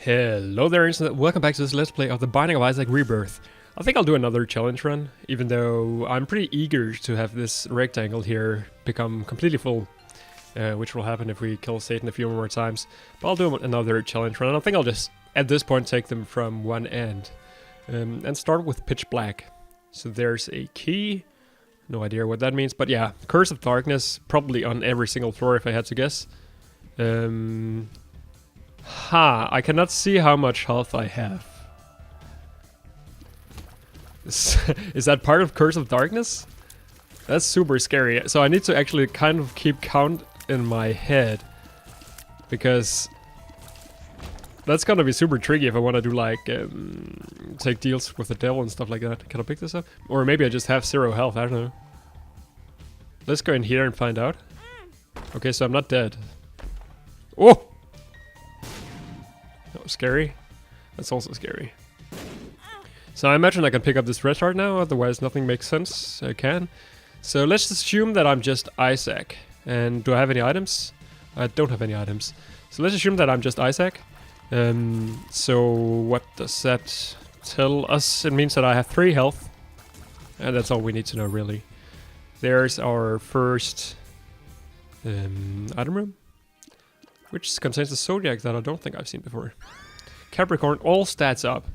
Hello there, internet. Welcome back to this Let's Play of the Binding of Isaac Rebirth. I think I'll do another challenge run, even though I'm pretty eager to have this rectangle here become completely full, which will happen if we kill Satan a few more times. But I'll do another challenge run, and I think I'll just, at this point, take them from one end. And start with pitch black. So there's a key. No idea what that means, but yeah, Curse of Darkness, probably on every single floor if I had to guess. I cannot see how much health I have. Is that part of Curse of Darkness? That's super scary. So I need to actually kind of keep count in my head, because that's gonna be super tricky if I want to do like take deals with the devil and stuff like that. Can I pick this up? Or maybe I just have 0 health, I don't know. Let's go in here and find out. Okay, so I'm not dead. Oh! That was scary. That's also scary. So I imagine I can pick up this red heart now, otherwise nothing makes sense. I can. So let's assume that I'm just Isaac. And do I have any items? I don't have any items. So let's assume that I'm just Isaac. So what does that tell us? It means that I have 3 health. And that's all we need to know, really. There's our first item room, which contains a zodiac that I don't think I've seen before. Capricorn, all stats up.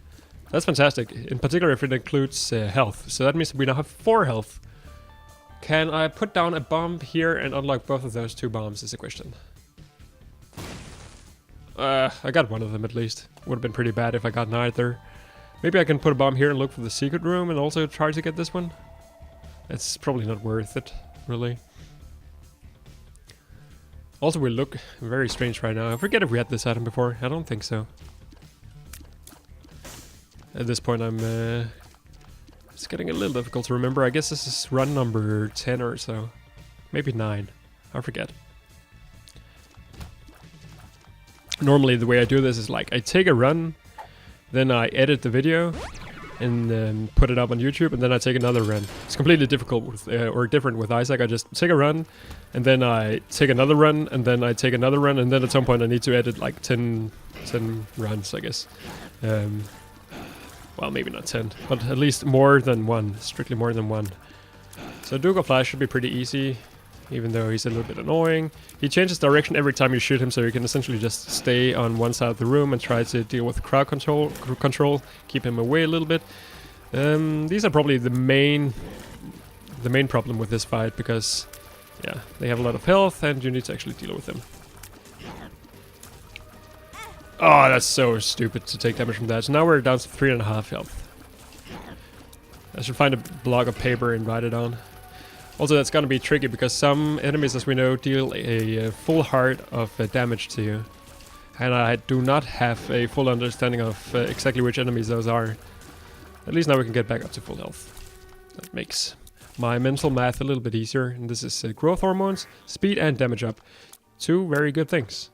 That's fantastic, in particular if it includes health. So that means we now have 4 health. Can I put down a bomb here and unlock both of those 2 bombs is the question. I got one of them at least. Would have been pretty bad if I got neither. Maybe I can put a bomb here and look for the secret room and also try to get this one. It's probably not worth it, really. Also, we look very strange right now. I forget if we had this item before. I don't think so. At this point, it's getting a little difficult to remember. I guess this is run number 10 or so. Maybe 9. I forget. Normally, the way I do this is like, I take a run, then I edit the video, and then put it up on YouTube, and then I take another run. It's completely difficult with, or different with Isaac. I just take a run, and then I take another run, and then I take another run, and then at some point I need to edit like 10 runs, I guess. Well, maybe not 10, but at least more than 1, strictly more than 1. So Duke of Flash should be pretty easy, even though he's a little bit annoying. He changes direction every time you shoot him, so you can essentially just stay on one side of the room and try to deal with crowd control, keep him away a little bit. These are probably the main problem with this fight, because yeah, they have a lot of health and you need to actually deal with them. Oh, that's so stupid to take damage from that. So now we're down to 3.5 health. I should find a block of paper and write it on. Also, that's gonna be tricky because some enemies, as we know, deal a full heart of damage to you. And I do not have a full understanding of exactly which enemies those are. At least now we can get back up to full health. That makes my mental math a little bit easier. And this is growth hormones, speed and damage up. 2 very good things.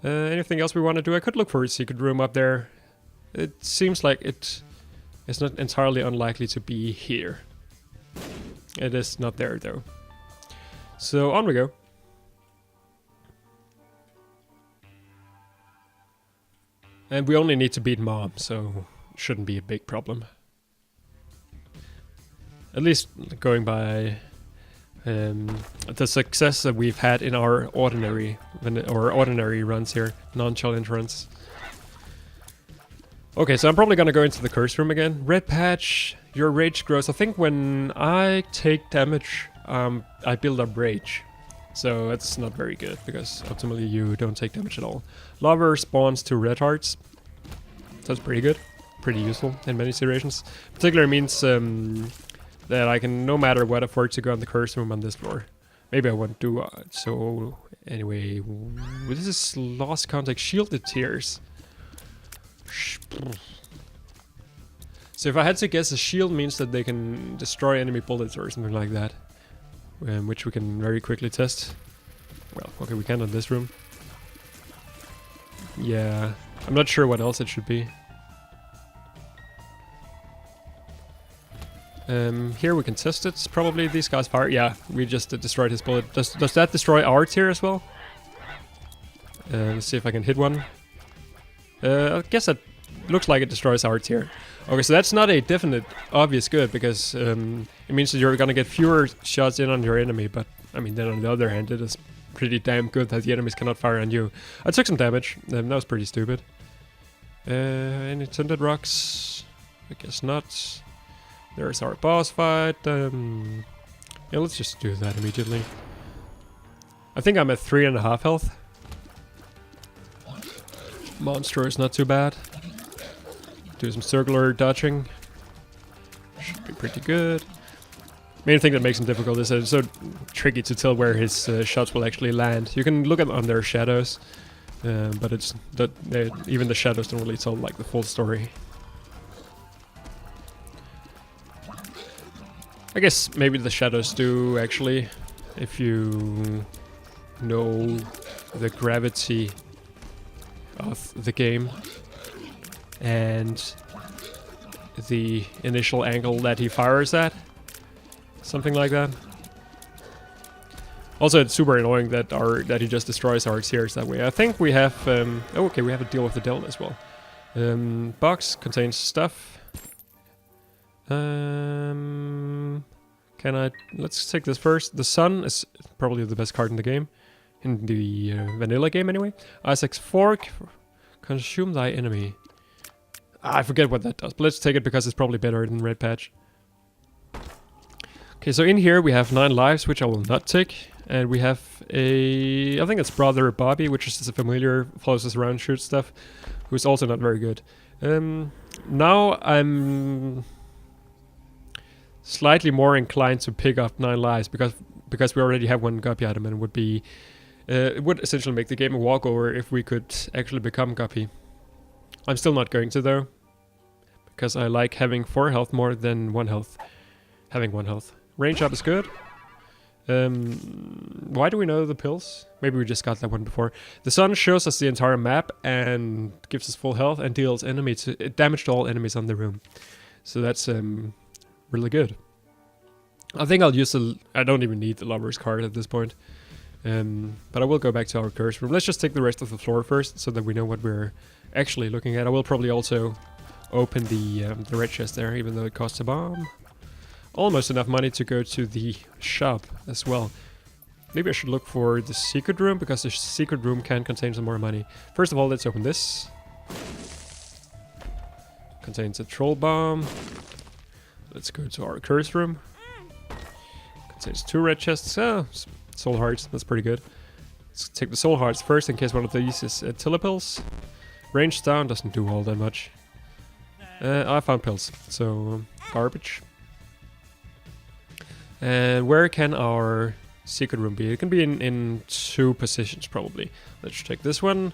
Anything else we want to do? I could look for a secret room up there. It seems like it's not entirely unlikely to be here. It is not there though. So on we go. And we only need to beat Mom, so it shouldn't be a big problem. At least going by the success that we've had in our ordinary runs here, non-challenge runs. Okay, so I'm probably gonna go into the curse room again. Red patch, your rage grows. I think when I take damage, I build up rage. So that's not very good, because ultimately you don't take damage at all. Lava spawns 2 red hearts. That's pretty good. Pretty useful in many situations. Particularly means that I can, no matter what, afford to go on the curse room on this floor. Maybe I won't do it. So anyway, this is lost contact, shielded tears. So if I had to guess, a shield means that they can destroy enemy bullets or something like that, which we can very quickly test. Well, okay, we can on this room. Yeah, I'm not sure what else it should be. Here we can test it. Probably these guys fire. Yeah, we just destroyed his bullet. Does that destroy our tier as well? Let's see if I can hit one. I guess that looks like it destroys hearts here. Okay, so that's not a definite obvious good, because it means that you're gonna get fewer shots in on your enemy, but I mean, then on the other hand, it is pretty damn good that the enemies cannot fire on you. I took some damage, that was pretty stupid. Any tinted rocks? I guess not. There's our boss fight. Yeah, let's just do that immediately. I think I'm at 3.5 health. Monster is not too bad. Do some circular dodging. Should be pretty good. Main thing that makes him difficult is that it's so tricky to tell where his shots will actually land. You can look at them on their shadows, but it's that even the shadows don't really tell like the full story. I guess maybe the shadows do actually, if you know the gravity of the game and the initial angle that he fires at. Something like that. Also, it's super annoying that he just destroys our Xeris that way. I think we have... oh, okay, we have a deal with the devil as well. Box contains stuff. Can I... Let's take this first. The sun is probably the best card in the game. In the vanilla game, anyway. Isaac's fork. Consume thy enemy. I forget what that does, but let's take it because it's probably better than Red Patch. Okay, so in here we have 9 lives, which I will not take. And we have a... I think it's Brother Bobby, which is just a familiar, follows us around, shoots stuff, who's also not very good. Now I'm slightly more inclined to pick up 9 lives, because we already have 1 Guppy item, and it would essentially make the game a walkover if we could actually become Guppy. I'm still not going to, though, because I like having 4 health more than 1 health. Having 1 health. Range up is good. Why do we know the pills? Maybe we just got that one before. The sun shows us the entire map and gives us full health and deals damage to all enemies on the room. So that's really good. I think I'll use I don't even need the lover's card at this point. But I will go back to our curse room. Let's just take the rest of the floor first, so that we know what we're actually looking at. I will probably also open the red chest there, even though it costs a bomb. Almost enough money to go to the shop as well. Maybe I should look for the secret room, because the secret room can contain some more money. First of all, let's open this. Contains a troll bomb. Let's go to our curse room. Contains 2 red chests. Oh, soul hearts, that's pretty good. Let's take the soul hearts first in case one of these is Tillipills. Range down doesn't do all that much. I found pills, so garbage. And where can our secret room be? It can be in 2 positions probably. Let's take this one.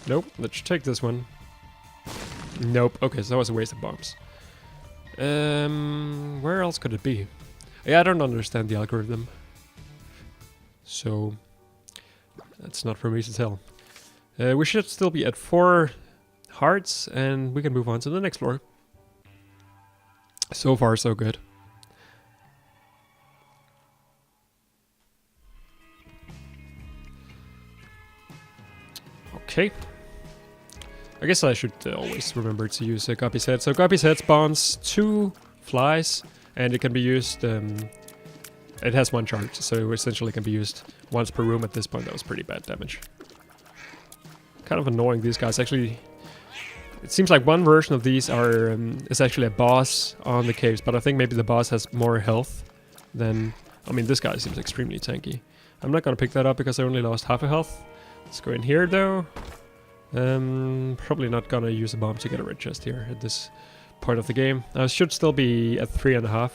Nope. Let's take this one. Nope. Okay, so that was a waste of bombs. Where else could it be? Yeah, I don't understand the algorithm. So that's not for me to tell. We should still be at 4 hearts, and we can move on to the next floor. So far, so good. Okay. I guess I should always remember to use a Guppy's Head. So Guppy's Head spawns 2 flies, and it can be used... it has 1 charge, so it essentially can be used once per room at this point. That was pretty bad damage. Kind of annoying, these guys. Actually, it seems like one version of these is actually a boss on the caves, but I think maybe the boss has more health than... I mean, this guy seems extremely tanky. I'm not gonna pick that up because I only lost half a health. Let's go in here, though. Probably not gonna use a bomb to get a red chest here at this part of the game. I should still be at 3.5.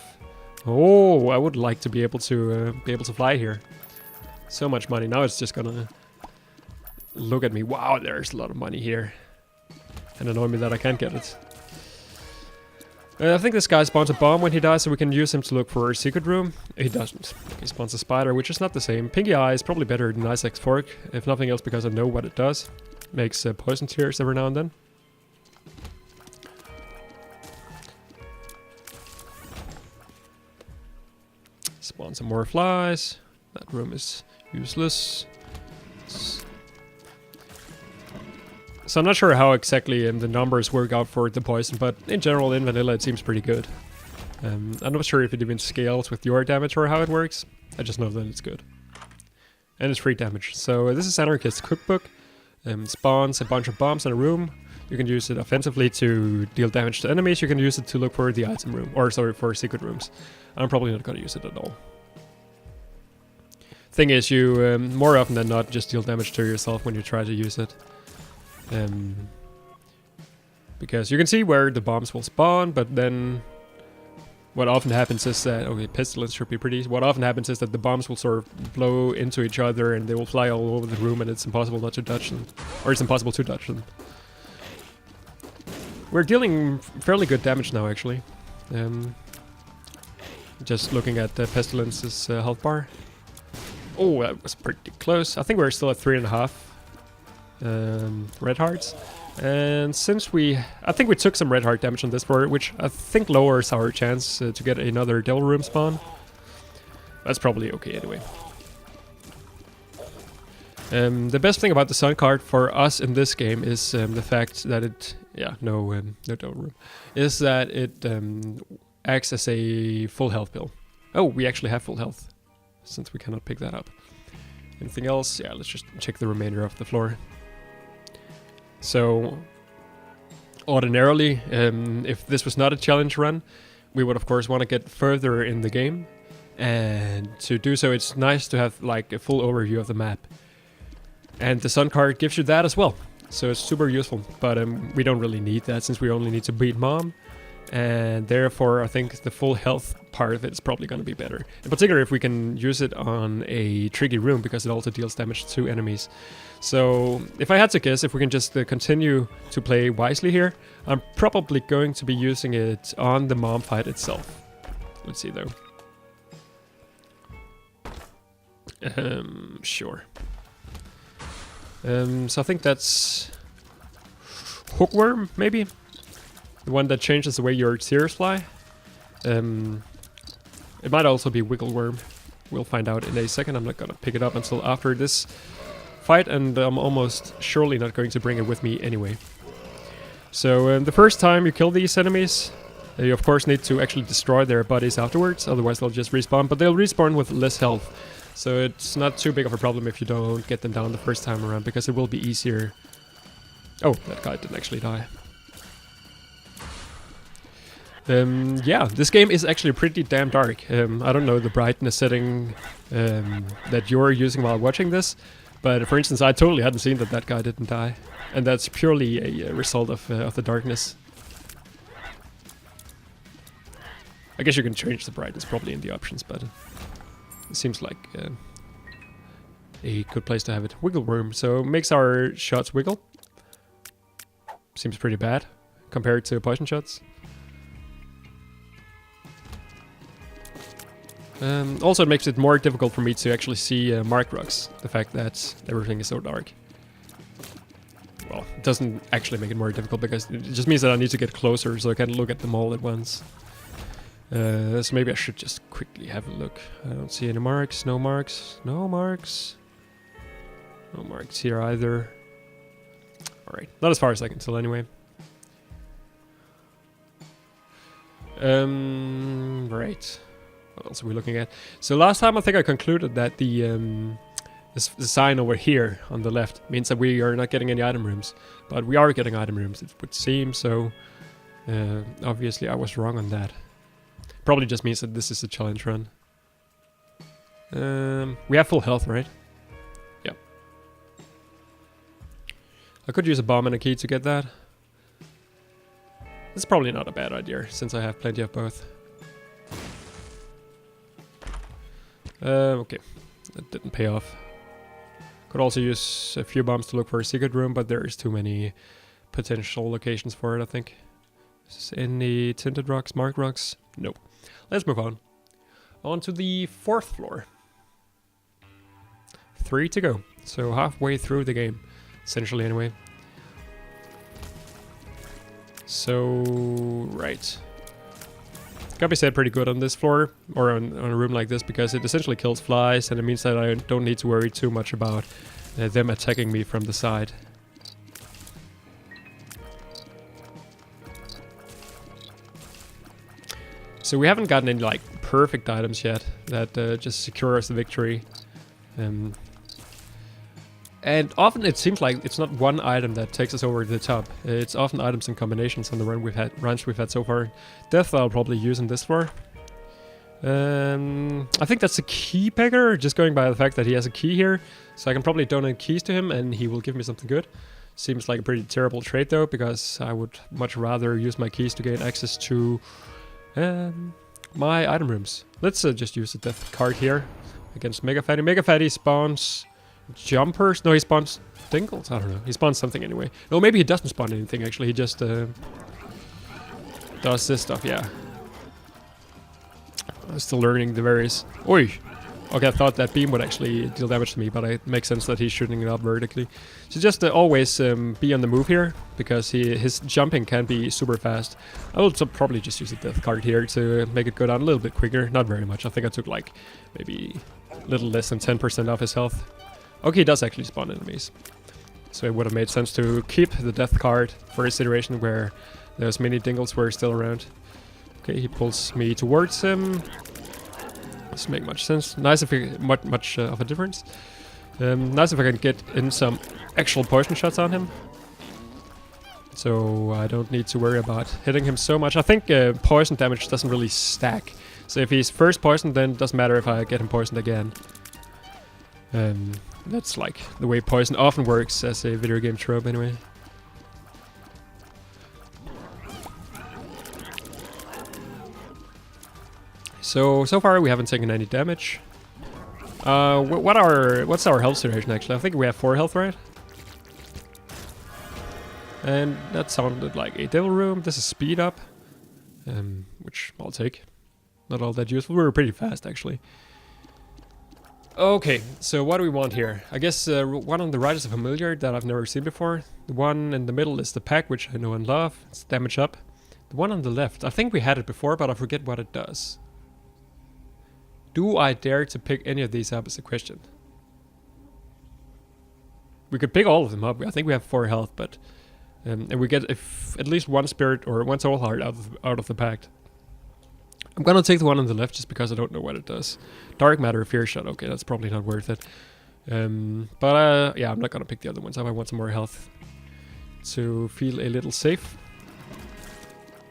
Oh, I would like to be able to fly here. So much money. Now it's just gonna look at me. Wow, there's a lot of money here. And annoy me that I can't get it. I think this guy spawns a bomb when he dies, so we can use him to look for a secret room. He doesn't. He spawns a spider, which is not the same. Pinky Eye is probably better than Isaac's Fork, if nothing else because I know what it does. Makes poison tears every now and then. Spawn some more flies. That room is useless. So I'm not sure how exactly the numbers work out for the poison, but in general in vanilla it seems pretty good. I'm not sure if it even scales with your damage or how it works. I just know that it's good. And it's free damage. So this is Anarchist's cookbook. Spawns a bunch of bombs in a room. You can use it offensively to deal damage to enemies. You can use it to look for the item room, or sorry, for secret rooms. I'm probably not going to use it at all. Thing is, you more often than not just deal damage to yourself when you try to use it. Because you can see where the bombs will spawn, but then what often happens is that, okay, pestilence should be pretty easy. What often happens is that the bombs will sort of blow into each other and they will fly all over the room and it's impossible not to dodge them. Or it's impossible to dodge them. We're dealing fairly good damage now, actually. Just looking at the Pestilence's health bar. Oh, that was pretty close. I think we're still at 3.5 red hearts. And since I think we took some red heart damage on this floor, which I think lowers our chance to get another devil room spawn. That's probably okay anyway. The best thing about the sun card for us in this game is the fact that it, no devil room, is that it acts as a full health pill. Oh, we actually have full health, since we cannot pick that up. Anything else? Yeah, let's just check the remainder of the floor. So, ordinarily, if this was not a challenge run, we would of course want to get further in the game. And to do so, it's nice to have like a full overview of the map. And the sun card gives you that as well. So it's super useful, but we don't really need that since we only need to beat Mom. And therefore, I think the full health part of it is probably going to be better. In particular, if we can use it on a tricky room, because it also deals damage to enemies. So, if I had to guess, if we can just continue to play wisely here, I'm probably going to be using it on the Mom fight itself. Let's see, though. Sure. So I think that's Hookworm, maybe? The one that changes the way your tears fly. It might also be Wiggleworm. We'll find out in a second. I'm not gonna pick it up until after this fight, and I'm almost surely not going to bring it with me anyway. So the first time you kill these enemies, you of course need to actually destroy their bodies afterwards, otherwise they'll just respawn, but they'll respawn with less health. So it's not too big of a problem if you don't get them down the first time around, because it will be easier. Oh, that guy didn't actually die. Yeah, this game is actually pretty damn dark. I don't know the brightness setting that you're using while watching this, but for instance, I totally hadn't seen that that guy didn't die, and that's purely a result of the darkness. I guess you can change the brightness probably in the options, but it seems like a good place to have it. Wiggleworm, so makes our shots wiggle. Seems pretty bad compared to poison shots. Also, it makes it more difficult for me to actually see mark rocks, the fact that everything is so dark. Well, it doesn't actually make it more difficult, because it just means that I need to get closer so I can look at them all at once. So maybe I should just quickly have a look. I don't see any marks, no marks, no marks. No marks here either. Alright, not as far as I can tell anyway. Right. What else are we looking at? So last time I think I concluded that the sign over here on the left means that we are not getting any item rooms. But we are getting item rooms, it would seem, so obviously I was wrong on that. Probably just means that this is a challenge run. We have full health, right? Yep. I could use a bomb and a key to get that. It's probably not a bad idea, since I have plenty of both. Okay, that didn't pay off. Could also use a few bombs to look for a secret room, but there is too many potential locations for it, I think. Any tinted rocks, marked rocks? Nope. Let's move on. On to the 4th floor. 3 to go. So halfway through the game, essentially anyway. So, right. Gotta be said pretty good on this floor, or on a room like this, because it essentially kills flies, and it means that I don't need to worry too much about them attacking me from the side. So we haven't gotten any like perfect items yet that just secure us the victory. And often it seems like it's not one item that takes us over the top. It's often items and combinations on the runs we've had so far. Death I'll probably use in this for. I think that's a key picker, just going by the fact that he has a key here. So I can probably donate keys to him and he will give me something good. Seems like a pretty terrible trade though, because I would much rather use my keys to gain access to my item rooms. Let's just use the death card here against Mega Fatty. Mega Fatty spawns jumpers. No, he spawns dingles. I don't know. He spawns something anyway. No, maybe he doesn't spawn anything actually. He just does this stuff. Yeah. I'm still learning the various. Oi! Okay, I thought that beam would actually deal damage to me, but it makes sense that he's shooting it up vertically. So just always be on the move here, because his jumping can be super fast. I will probably just use the death card here to make it go down a little bit quicker. Not very much. I think I took like maybe a little less than 10% off his health. Okay, he does actually spawn enemies. So it would have made sense to keep the death card for a situation where those mini dingles were still around. Okay, he pulls me towards him. Doesn't make much sense. Nice if you much of a difference. Nice if I can get in some actual poison shots on him, so I don't need to worry about hitting him so much. I think poison damage doesn't really stack. So if he's first poisoned, then it doesn't matter if I get him poisoned again. That's like the way poison often works as a video game trope, anyway. So far we haven't taken any damage. What's our health situation actually? I think we have 4 health, right? And that sounded like a devil room. This is speed up, which I'll take. Not all that useful. We were pretty fast actually. Okay, so what do we want here? I guess one on the right is a familiar that I've never seen before. The one in the middle is the pack, which I know and love. It's damage up. The one on the left, I think we had it before, but I forget what it does. Do I dare to pick any of these up is the question. We could pick all of them up. I think we have 4 health, but and we get at least 1 spirit or 1 soul heart out of the pact. I'm gonna take the one on the left just because I don't know what it does. Dark matter, fear shot. Okay, that's probably not worth it. But yeah, I'm not gonna pick the other ones up. I want some more health to feel a little safe.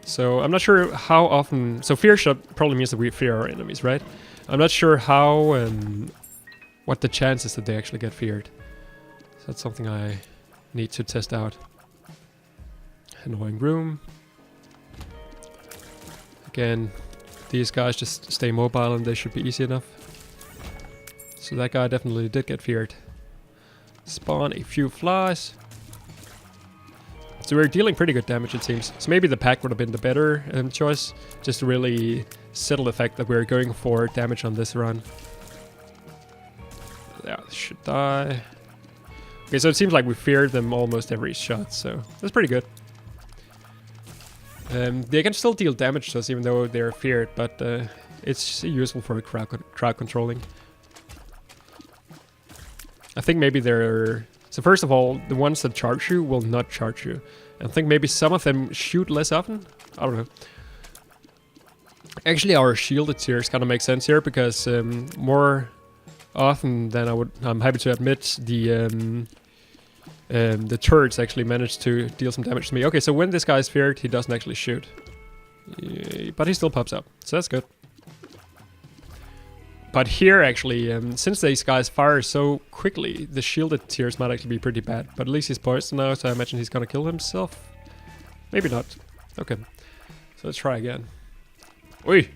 So I'm not sure how often. So fear shot probably means that we fear our enemies, right? I'm not sure how what the chances that they actually get feared. So that's something I need to test out. Annoying room. Again, these guys just stay mobile and they should be easy enough. So that guy definitely did get feared. Spawn a few flies. So we're dealing pretty good damage, it seems. So maybe the pack would have been the better choice, just to really settle the fact that we're going for damage on this run. Yeah, this should die. Okay, so it seems like we feared them almost every shot, so that's pretty good. They can still deal damage to us even though they're feared, but it's useful for crowd controlling. I think maybe they're... So first of all, the ones that charge you will not charge you. I think maybe some of them shoot less often? I don't know. Actually, our shielded tiers kind of make sense here, because more often than I'm happy to admit, the turrets actually manage to deal some damage to me. Okay, so when this guy is feared, he doesn't actually shoot. But he still pops up, so that's good. But here, actually, since these guys fire so quickly, the shielded tiers might actually be pretty bad. But at least he's poisoned now, so I imagine he's gonna kill himself. Maybe not. Okay, so let's try again. Oi!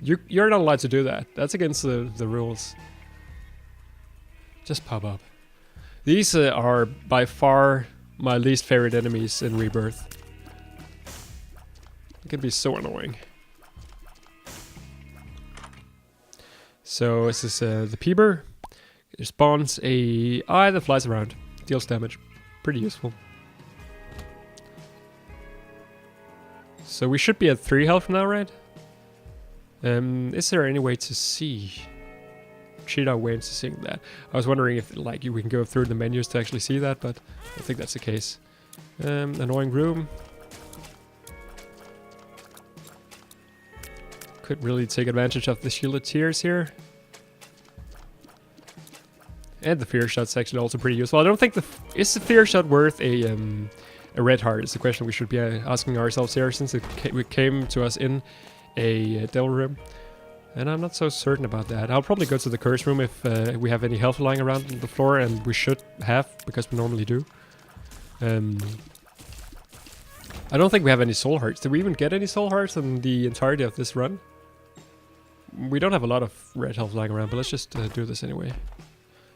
You're not allowed to do that. That's against the rules. Just pop up. These are by far my least favorite enemies in Rebirth. It can be so annoying. So this is the Peeber. It spawns a eye that flies around. Deals damage. Pretty useful. So we should be at 3 health now, right? Is there any way to see? Cheat our way into seeing that. I was wondering if like we can go through the menus to actually see that, but I think that's the case. Annoying room. Could really take advantage of the shielded tears here. And the fear shot's actually also pretty useful. I don't think is the fear shot worth a red heart? Is the question we should be asking ourselves here, since it came to us in a devil room. And I'm not so certain about that. I'll probably go to the curse room if we have any health lying around on the floor, and we should have, because we normally do. I don't think we have any soul hearts. Did we even get any soul hearts in the entirety of this run? We don't have a lot of red health lying around, but let's just do this anyway.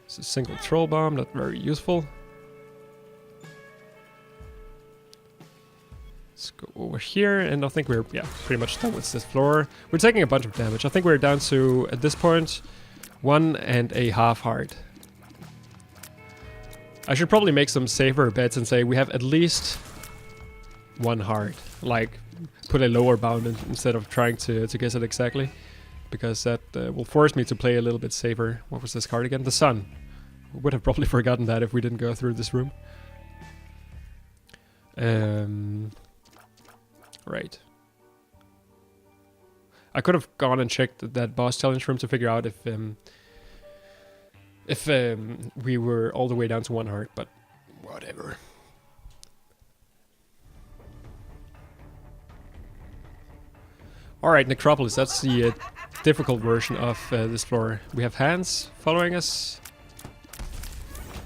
It's a single troll bomb, not very useful. Let's go over here, and I think we're, pretty much done with this floor. We're taking a bunch of damage. I think we're down to, at this point, 1.5 heart. I should probably make some safer bets and say we have at least 1 heart. Like, put a lower bound instead of trying to guess it exactly. Because that will force me to play a little bit safer. What was this card again? The sun. We would have probably forgotten that if we didn't go through this room. Right. I could have gone and checked that boss challenge room to figure out if we were all the way down to 1 heart, but whatever. Alright, Necropolis, that's the difficult version of this floor. We have hands following us.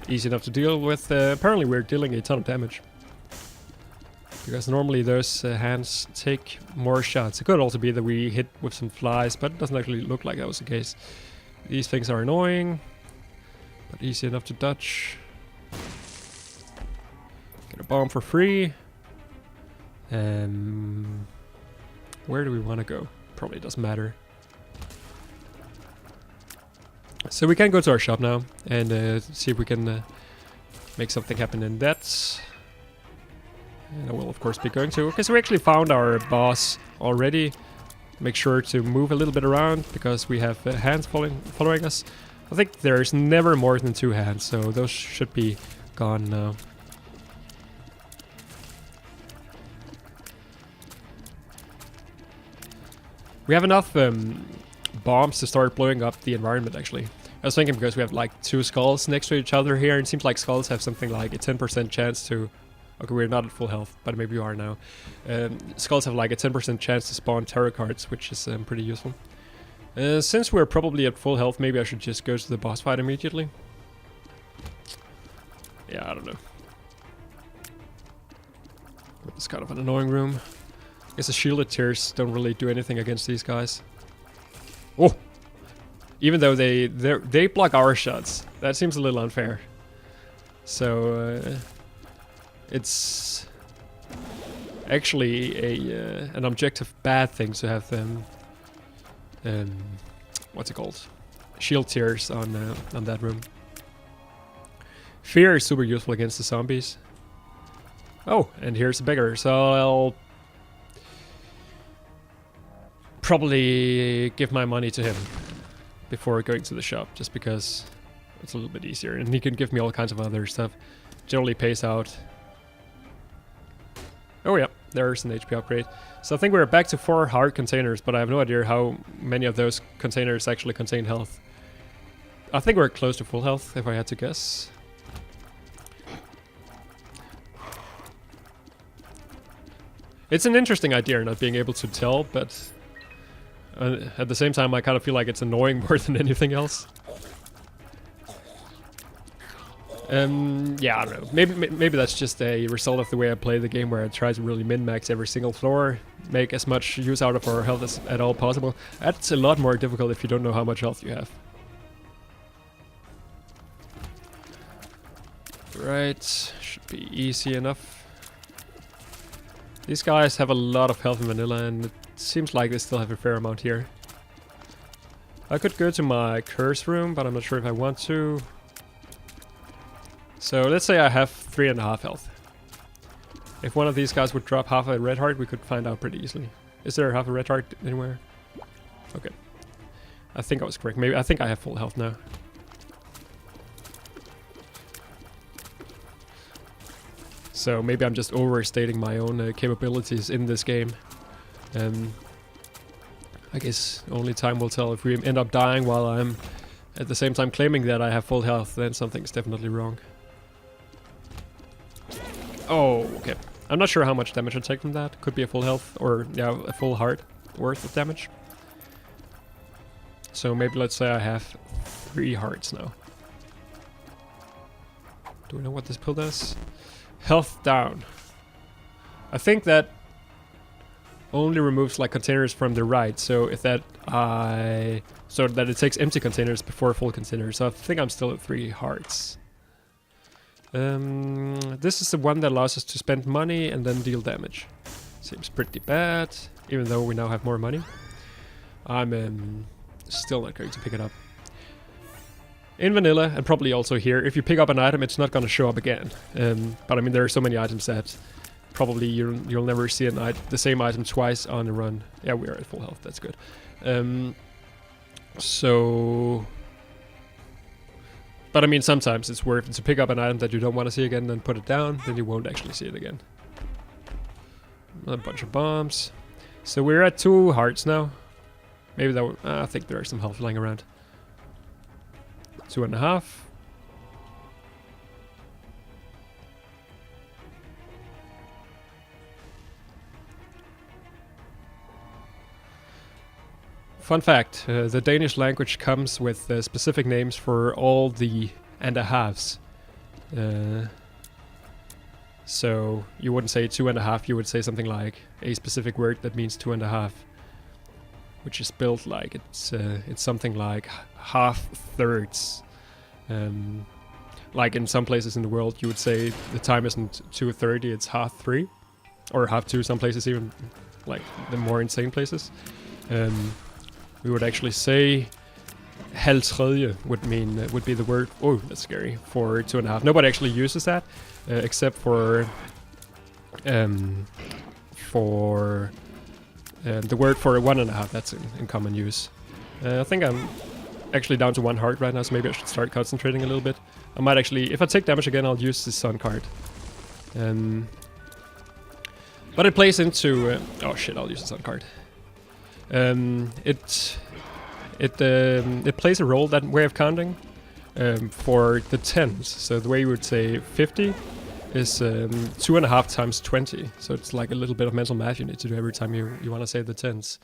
Easy enough to deal with. Apparently we're dealing a ton of damage. Because normally those hands take more shots. It could also be that we hit with some flies, but it doesn't actually look like that was the case. These things are annoying, but easy enough to dodge. Get a bomb for free. Where do we want to go? Probably doesn't matter. So we can go to our shop now and see if we can make something happen in that. And I will of course be going to. Okay, so we actually found our boss already. Make sure to move a little bit around because we have hands following us. I think there's never more than 2 hands, so those should be gone now. We have enough bombs to start blowing up the environment, actually. I was thinking because we have like 2 skulls next to each other here, and it seems like skulls have something like a 10% chance to... Okay, we're not at full health, but maybe we are now. Skulls have like a 10% chance to spawn tarot cards, which is pretty useful. Since we're probably at full health, maybe I should just go to the boss fight immediately. Yeah, I don't know. It's kind of an annoying room. I guess the shielded tears don't really do anything against these guys. Oh! Even though they block our shots. That seems a little unfair. So... it's actually an objective bad thing to have them, what's it called? Shield tears on that room. Fear is super useful against the zombies. Oh, and here's a beggar, so I'll probably give my money to him before going to the shop, just because it's a little bit easier, and he can give me all kinds of other stuff. Generally pays out. Oh yeah, there's an HP upgrade. So I think we're back to 4 heart containers, but I have no idea how many of those containers actually contain health. I think we're close to full health, if I had to guess. It's an interesting idea, not being able to tell, but at the same time I kind of feel like it's annoying more than anything else. Yeah, I don't know. Maybe that's just a result of the way I play the game, where I try to really min-max every single floor, make as much use out of our health as at all possible. That's a lot more difficult if you don't know how much health you have. Right, should be easy enough. These guys have a lot of health in vanilla, and it seems like they still have a fair amount here. I could go to my curse room, but I'm not sure if I want to. So let's say I have 3.5 health. If one of these guys would drop half a red heart, we could find out pretty easily. Is there half a red heart anywhere? Okay. I think I was correct. I think I have full health now. So maybe I'm just overstating my own capabilities in this game. I guess only time will tell. If we end up dying while I'm at the same time claiming that I have full health, then something's definitely wrong. Oh, okay. I'm not sure how much damage I take from that. Could be a full health, or yeah, a full heart worth of damage. So maybe let's say I have 3 hearts now. Do we know what this pill does? Health down. I think that only removes like containers from the right, so if that so that it takes empty containers before full containers. So I think I'm still at 3 hearts. This is the one that allows us to spend money and then deal damage. Seems pretty bad, even though we now have more money. I'm still not going to pick it up. In vanilla, and probably also here, if you pick up an item, it's not going to show up again. But I mean, there are so many items that probably you'll never see the same item twice on a run. Yeah, we are at full health. That's good. But I mean, sometimes it's worth it to pick up an item that you don't want to see again, then put it down, then you won't actually see it again. A bunch of bombs. So we're at 2 hearts now. Maybe that I think there are some health lying around. 2.5. Fun fact, the Danish language comes with specific names for all the and a halves. So you wouldn't say 2.5, you would say something like a specific word that means 2.5. Which is spelled like it's something like half thirds. Like in some places in the world, you would say the time isn't 2:30, it's 1/2 or 1/2 some places even, like the more insane places. We would actually say halv tredje would be the word. Oh, that's scary, for 2.5. Nobody actually uses that except for the word for 1.5, that's in common use. I think I'm actually down to 1 heart right now, so maybe I should start concentrating a little bit. I might actually, if I take damage again, I'll use the sun card. But it plays into... oh shit, I'll use the sun card. It plays a role, that way of counting, for the tens. So the way you would say 50 is 2.5 times 20. So it's like a little bit of mental math you need to do every time you want to say the tens.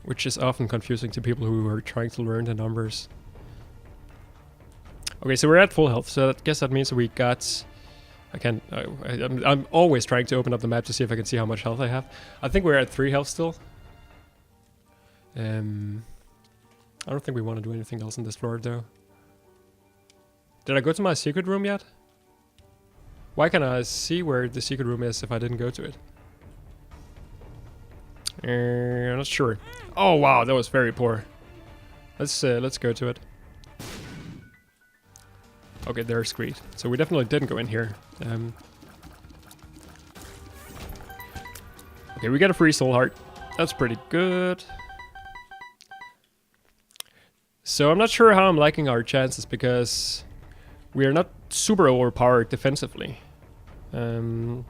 Which is often confusing to people who are trying to learn the numbers. Okay, so we're at full health, so I guess that means we got... I'm always trying to open up the map to see if I can see how much health I have. I think we're at 3 health still. I don't think we want to do anything else on this floor though. Did I go to my secret room yet? Why can't I see where the secret room is if I didn't go to it? I'm not sure. Oh wow, that was very poor. Let's go to it. Okay, there's Screed. So we definitely didn't go in here. Okay, we got a free soul heart. That's pretty good. So I'm not sure how I'm liking our chances because we are not super overpowered defensively. I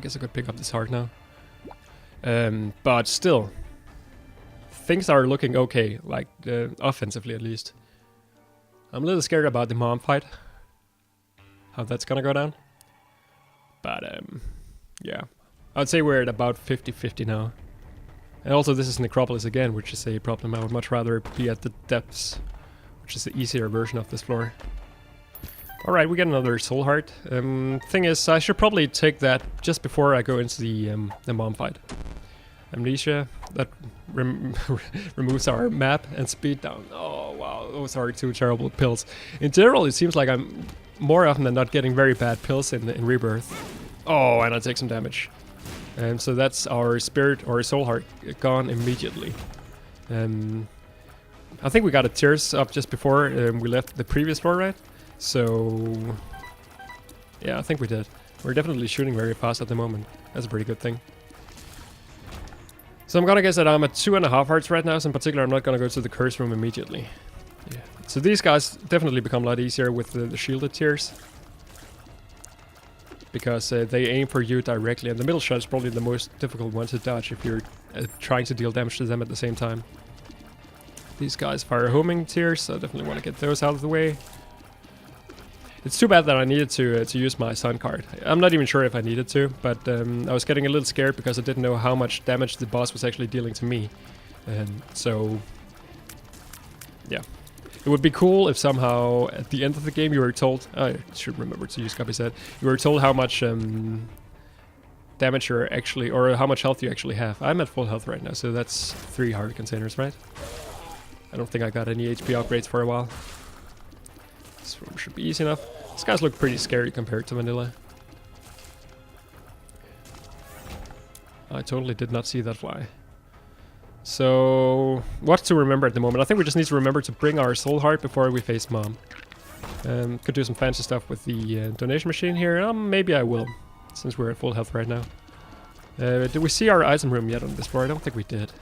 guess I could pick up this heart now. But still, things are looking okay, like offensively at least. I'm a little scared about the mom fight, how that's gonna go down. But yeah, I'd say we're at about 50-50 now. And also this is Necropolis again, which is a problem. I would much rather be at the depths, which is the easier version of this floor. Alright, we get another soul heart. Thing is, I should probably take that just before I go into the mom fight. Amnesia, that removes our map and speed down. Oh wow, those are 2 terrible pills. In general, it seems like I'm more often than not getting very bad pills in Rebirth. Oh, and I take some damage. So that's our spirit or soul heart gone immediately. I think we got a tears up just before we left the previous floor, right? So yeah, I think we did. We're definitely shooting very fast at the moment. That's a pretty good thing. So I'm gonna guess that I'm at 2.5 hearts right now, so in particular I'm not gonna go to the curse room immediately. Yeah. So these guys definitely become a lot easier with the shielded tears. because they aim for you directly, and the middle shot is probably the most difficult one to dodge if you're trying to deal damage to them at the same time. These guys fire homing tiers, so I definitely want to get those out of the way. It's too bad that I needed to use my sun card. I'm not even sure if I needed to, but I was getting a little scared because I didn't know how much damage the boss was actually dealing to me. So, yeah. It would be cool if somehow at the end of the game you were told... I should remember to use copy set. You were told how much damage you're actually... or how much health you actually have. I'm at full health right now, so that's 3 heart containers, right? I don't think I got any HP upgrades for a while. This room should be easy enough. These guys look pretty scary compared to vanilla. I totally did not see that fly. So, what to remember at the moment? I think we just need to remember to bring our soul heart before we face Mom. Could do some fancy stuff with the donation machine here. Maybe I will, since we're at full health right now. Did we see our item room yet on this floor? I don't think we did.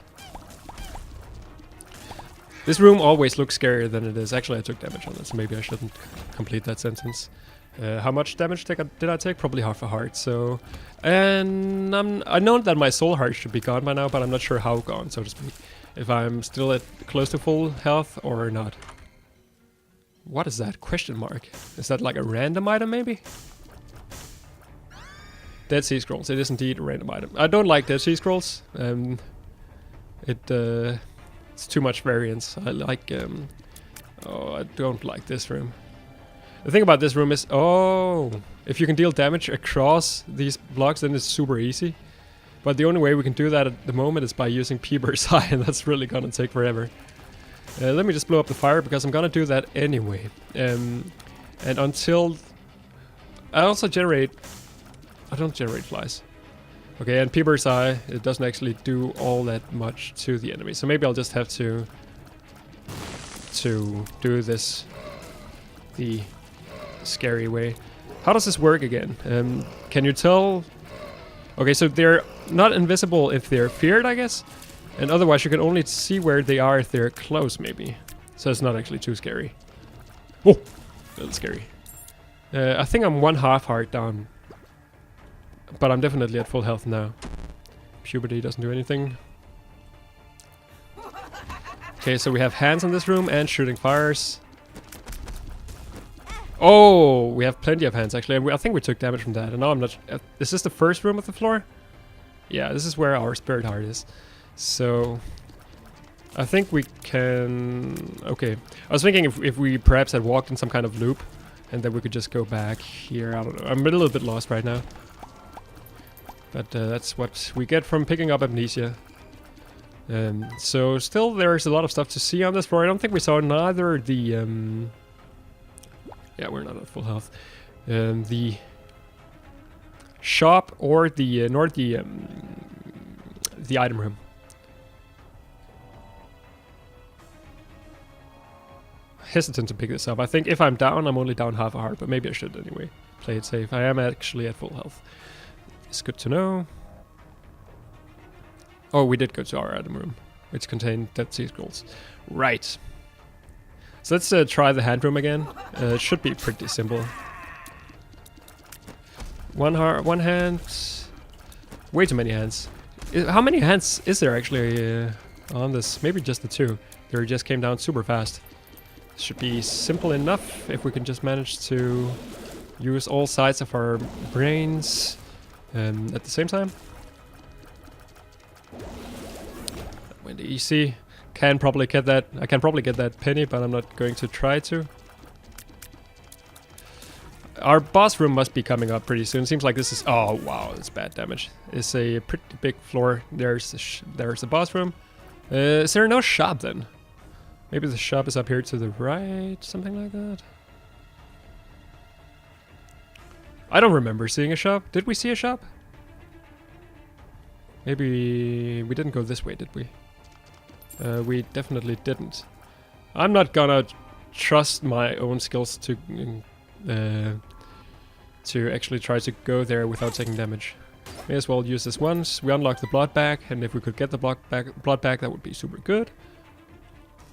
This room always looks scarier than it is. Actually, I took damage on it, so maybe I shouldn't complete that sentence. How much damage did I take? Probably half a heart, so... And I know that my soul heart should be gone by now, but I'm not sure how gone, so to speak. If I'm still at close to full health or not. What is that? Question mark. Is that like a random item, maybe? Dead Sea Scrolls. It is indeed a random item. I don't like Dead Sea Scrolls. It's too much variance. I like... oh, I don't like this room. The thing about this room is... Oh! If you can deal damage across these blocks, then it's super easy. But the only way we can do that at the moment is by using Peeber's Eye, and that's really gonna take forever. Let me just blow up the fire, because I'm gonna do that anyway. And until... I also generate... I don't generate flies. Okay, and Peeber's Eye, it doesn't actually do all that much to the enemy. So maybe I'll just have to do this the scary way. How does this work again? Can you tell? Okay, so they're not invisible if they're feared, I guess. And otherwise you can only see where they are if they're close, maybe. So it's not actually too scary. Oh, a little scary. I think I'm 1/2 heart down. But I'm definitely at full health now. Puberty doesn't do anything. Okay, so we have hands in this room and shooting fires. Oh, we have plenty of hands actually. And I think we took damage from that. And now I'm not... is this the first room of the floor? Yeah, this is where our spirit heart is. So... I think we can... Okay. I was thinking if we perhaps had walked in some kind of loop. And then we could just go back here. I don't know. I'm a little bit lost right now. But that's what we get from picking up amnesia. So still there's a lot of stuff to see on this floor. I don't think we saw neither the... yeah, we're not at full health. The shop or the... nor the item room. Hesitant to pick this up. I think if I'm down, I'm only down 1/2 heart. But maybe I should anyway. Play it safe. I am actually at full health. It's good to know. Oh, we did go to our item room, which contained Dead Sea Scrolls. Right. So let's try the hand room again. It should be pretty simple. One hand. Way too many hands. How many hands is there actually on this? Maybe just the 2. They just came down super fast. Should be simple enough if we can just manage to use all sides of our brains. At the same time. Went easy. Can probably get that. I can probably get that penny, but I'm not going to try to. Our boss room must be coming up pretty soon. Seems like this is... Oh wow, it's bad damage. It's a pretty big floor. There's the boss room. Is there no shop then? Maybe the shop is up here to the right, something like that. I don't remember seeing a shop. Did we see a shop? Maybe we didn't go this way, did we? We definitely didn't. I'm not gonna trust my own skills to actually try to go there without taking damage. May as well use this once. We unlock the blood bag, and if we could get the blood bag, that would be super good.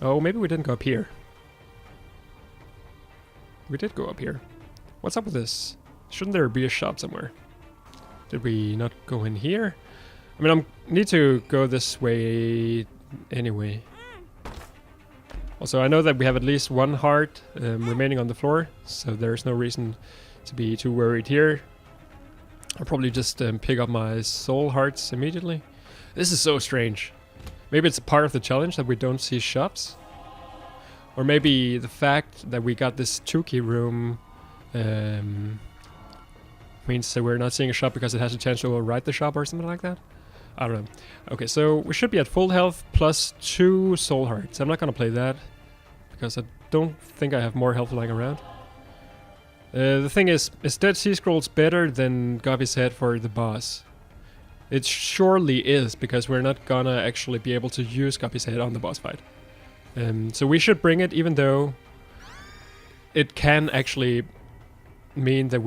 Oh, maybe we didn't go up here. We did go up here. What's up with this? Shouldn't there be a shop somewhere? Did we not go in here? I mean, I need to go this way anyway. Also, I know that we have at least one heart remaining on the floor, so there's no reason to be too worried here. I'll probably just pick up my soul hearts immediately. This is so strange. Maybe it's a part of the challenge that we don't see shops. Or maybe the fact that we got this 2-key room means that we're not seeing a shop because it has a chance to override the shop or something like that. I don't know. Okay, so we should be at full health plus 2 soul hearts. I'm not gonna play that because I don't think I have more health lying around. The thing is Dead Sea Scrolls better than Guppy's Head for the boss? It surely is, because we're not gonna actually be able to use Guppy's Head on the boss fight. So we should bring it, even though it can actually mean that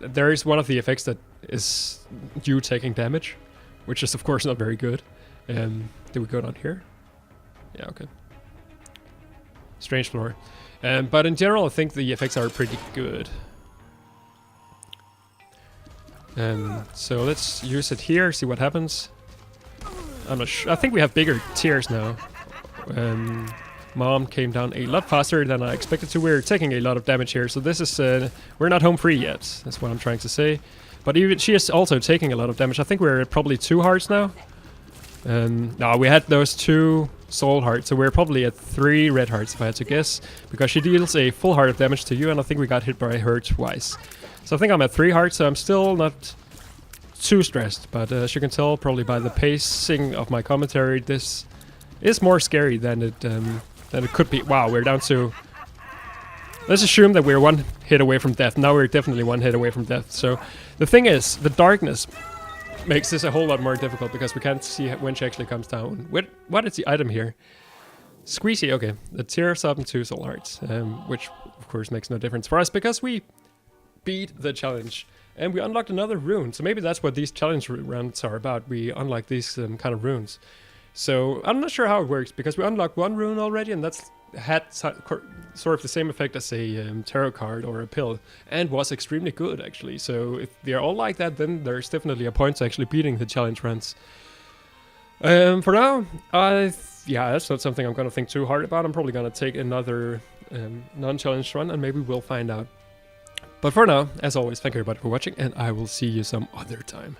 there is one of the effects that is you taking damage, which is of course not very good. Did we go down here? Yeah, okay. Strange floor. But in general, I think the effects are pretty good. So let's use it here, see what happens. I'm not sure. I think we have bigger tiers now. Mom came down a lot faster than I expected to. We're taking a lot of damage here, so this is we're not home free yet. That's what I'm trying to say. But even she is also taking a lot of damage. I think we're at probably 2 hearts now. No, we had those 2 soul hearts, so we're probably at 3 red hearts if I had to guess, because she deals a full heart of damage to you, and I think we got hit by her twice. So I think I'm at 3 hearts, so I'm still not too stressed, but as you can tell probably by the pacing of my commentary, this is more scary than it could be. Wow, we're down to... Let's assume that we're 1 hit away from death. Now we're definitely 1 hit away from death. So the thing is, the darkness makes this a whole lot more difficult because we can't see when she actually comes down. What is the item here? Squeezy, okay. The tears up into soul hearts, which of course makes no difference for us because we beat the challenge and we unlocked another rune. So maybe that's what these challenge rounds are about. We unlock these kind of runes. So I'm not sure how it works because we unlocked 1 rune already, and that's had sort of the same effect as a tarot card or a pill, and was extremely good actually. So if they're all like that, then there's definitely a point to actually beating the challenge runs. For now, yeah, that's not something I'm gonna think too hard about. I'm probably gonna take another non-challenge run, and maybe we'll find out. But for now, as always, thank you everybody for watching, and I will see you some other time.